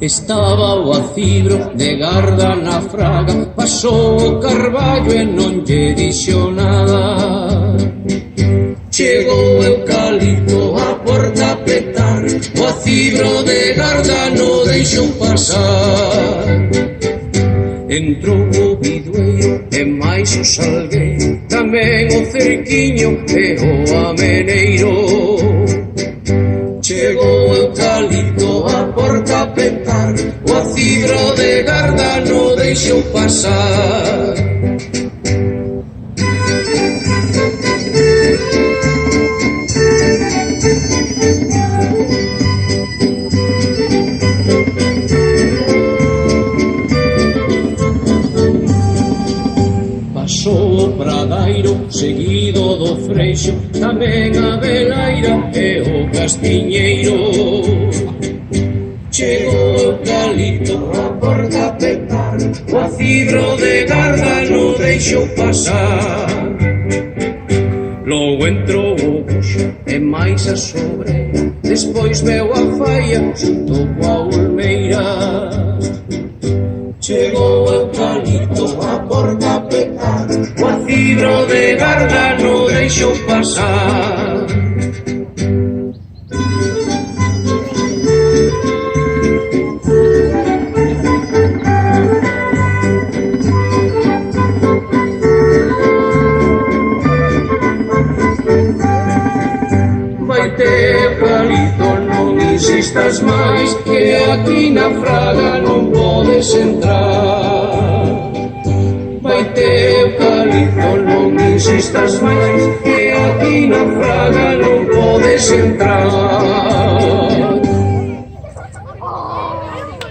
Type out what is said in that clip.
Estaba o acibro de garda na fraga, pasou o carballo e non lle dixo nada. Chegou o eucalipto a porta a petar, o acibro de garda non deixou pasar. Entrou o bidueiro e máis o salgueiro, tamén o cerquiño e o ameneiro. Chegou o eucalipto a porta a petar, o acibro de garda non deixou pasar. Pasou o pradairo seguido do freixo, tamén a velaira e o castiñeiro. Chegou o eucalipto a porta a petar, o acibro de garda non deixou pasar. Logo entrou o buxo e máis a sobreira, despois veu a faia xunto coa olmeira. Chegou o eucalipto a porta a petar, o acibro de garda non deixou pasar. Vaite eucalipto, non insistas máis, que aquí na fraga non podes entrar. Vaite eucalipto, non insistas máis, que aquí na fraga non podes entrar.